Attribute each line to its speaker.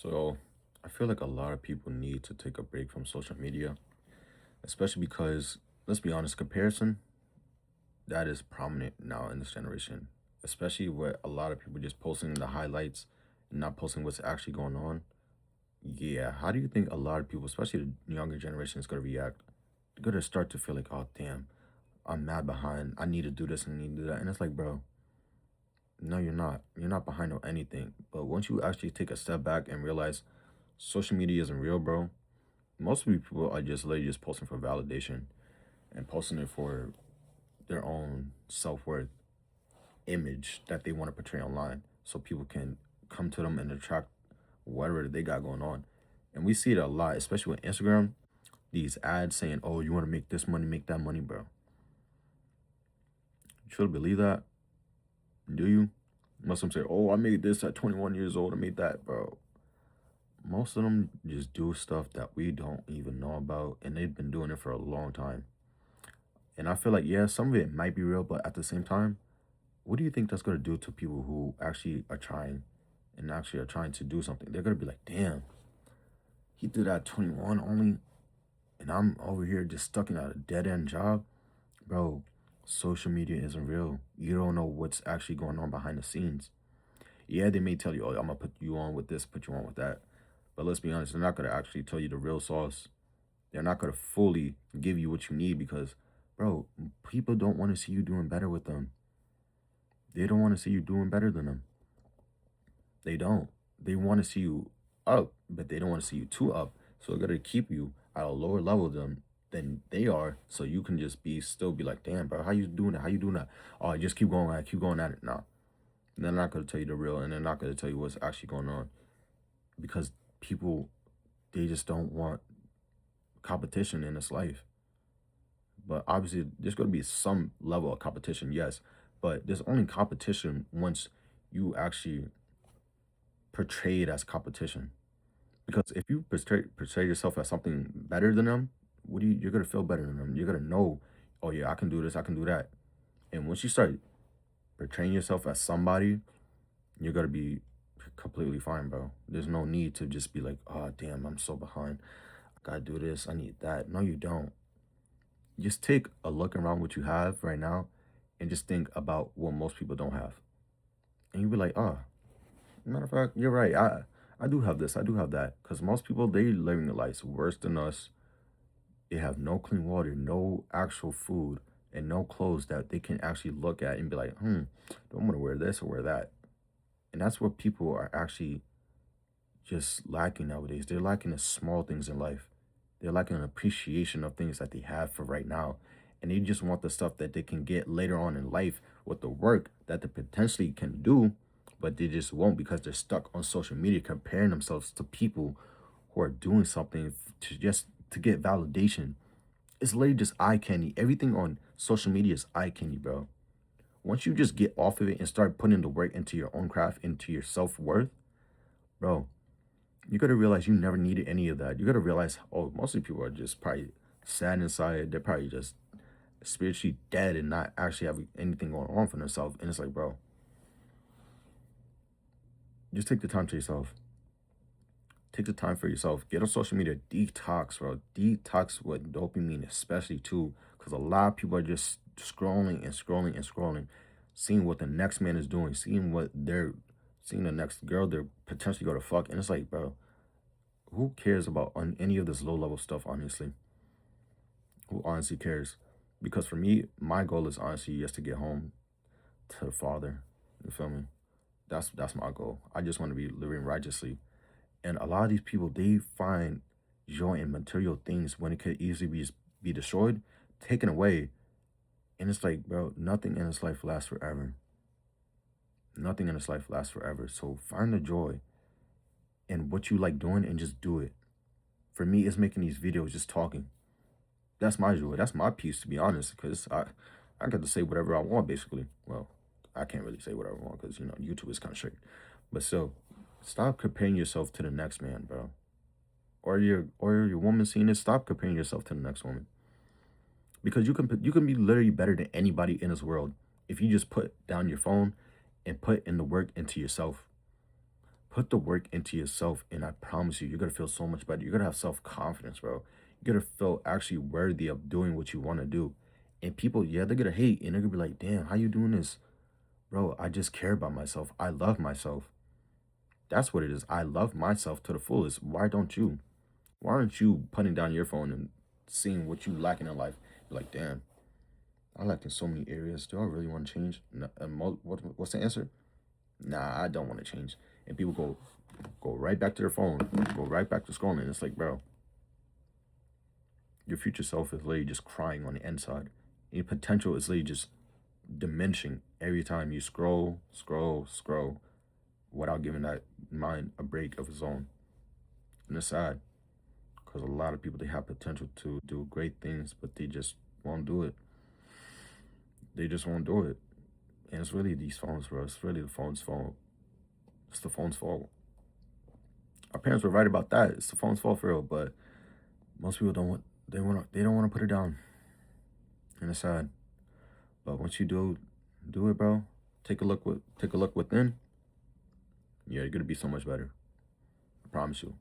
Speaker 1: So I feel like a lot of people need to take a break from social media, especially because, let's be honest, comparison that is prominent now in this generation, especially with a lot of people just posting the highlights and not posting what's actually going on. Yeah, how do you think a lot of people, especially the younger generation, is going to react? They're going to start to feel like, oh, damn, I'm mad behind. I need to do this and I need to do that. And it's like, bro, no, you're not. You're not behind on anything. But once you actually take a step back and realize social media isn't real, bro, most people are just literally just posting for validation and posting it for their own self-worth image that they want to portray online so people can come to them and attract whatever they got going on. And we see it a lot, especially with Instagram, these ads saying, oh, you want to make this money, make that money, bro. You should believe that? Do you? Most of them say, oh, I made this at 21 years old, I made that, bro. Most of them just do stuff that we don't even know about, and they've been doing it for a long time. And I feel like, yeah, some of it might be real, but at the same time, what do you think that's going to do to people who actually are trying and actually are trying to do something? They're going to be like, damn, he did that at 21 only, and I'm over here just stuck in a dead end job. Bro, social media isn't real. You don't know what's actually going on behind the scenes. Yeah, they may tell you, oh, I'm going to put you on with this, put you on with that. But let's be honest, they're not going to actually tell you the real sauce. They're not going to fully give you what you need because, bro, people don't want to see you doing better with them. They don't want to see you doing better than them. They don't. They want to see you up, but they don't want to see you too up. So they're gonna keep you at a lower level than they are, so you can just be like, damn, bro, how you doing that? How you doing that? Oh, just keep going at it, keep going at it. Nah, they're not gonna tell you the real, and they're not gonna tell you what's actually going on because people they just don't want competition in this life. But obviously, there's gonna be some level of competition, yes, but there's only competition once you actually portray it as competition. Because if you portray yourself as something better than them, what do you're gonna feel better than them. You're gonna know, oh yeah, I can do this, I can do that. And once you start portraying yourself as somebody, you're gonna be completely fine, bro. There's no need to just be like, oh damn, I'm so behind. I gotta do this, I need that. No, you don't. Just take a look around what you have right now and just think about what most people don't have. And you'll be like, oh, matter of fact, you're right. I do have this, I do have that. Because most people they living their lives worse than us. They have no clean water, no actual food, and no clothes that they can actually look at and be like, do I want to wear this or wear that? And that's what people are actually just lacking nowadays. They're lacking the small things in life. They're lacking an appreciation of things that they have for right now. And they just want the stuff that they can get later on in life with the work that they potentially can do, but they just won't because they're stuck on social media comparing themselves to people who are doing something to just to get validation. It's literally just eye candy. Everything on social media is eye candy, bro. Once you just get off of it and start putting the work into your own craft, into your self-worth, bro, you gotta realize you never needed any of that. You gotta realize, oh, mostly people are just probably sad inside. They're probably just spiritually dead and not actually having anything going on for themselves. And it's like, bro, just take the time to yourself. Take the time for yourself. Get on social media. Detox, bro. Detox with dopamine, especially too, because a lot of people are just scrolling and scrolling and scrolling, seeing what the next man is doing, seeing the next girl they're potentially going to fuck, and it's like, bro, who cares about any of this low level stuff? Honestly, who honestly cares? Because for me, my goal is honestly just to get home to the Father. You feel me? That's my goal. I just want to be living righteously. And a lot of these people, they find joy in material things when it could easily be destroyed, taken away. And it's like, bro, nothing in this life lasts forever. Nothing in this life lasts forever. So find the joy in what you like doing and just do it. For me, it's making these videos, just talking. That's my joy. That's my peace, to be honest, because I get to say whatever I want, basically. Well, I can't really say whatever I want because, YouTube is kind of strict. But still, stop comparing yourself to the next man, bro. Or your woman seeing this, stop comparing yourself to the next woman. Because you can be literally better than anybody in this world if you just put down your phone and put in the work into yourself. put the work into yourself, and I promise you, you're gonna feel so much better. You're gonna have self-confidence, bro. You're gonna feel actually worthy of doing what you want to do. And people, yeah, they're gonna hate and they're gonna be like, damn, how you doing this? Bro, I just care about myself. I love myself. That's what it is. I love myself to the fullest. Why don't you? Why aren't you putting down your phone and seeing what you lacking in life? You're like, damn, I lack in so many areas. Do I really want to change? No, what's the answer? Nah, I don't want to change. And people go right back to their phone, go right back to scrolling. It's like, bro, your future self is literally just crying on the inside. Your potential is literally just diminishing every time you scroll, scroll, scroll, without giving that mind a break of its own. And it's sad because a lot of people, they have potential to do great things, but they just won't do it. They just won't do it. And it's really these phones, bro. It's really the phone's fault. It's the phone's fault. Our parents were right about that. It's the phone's fault for real, but most people don't want they don't want to put it down. And it's sad. But once you do it, bro, take a look within, yeah, you're gonna be so much better. I promise you.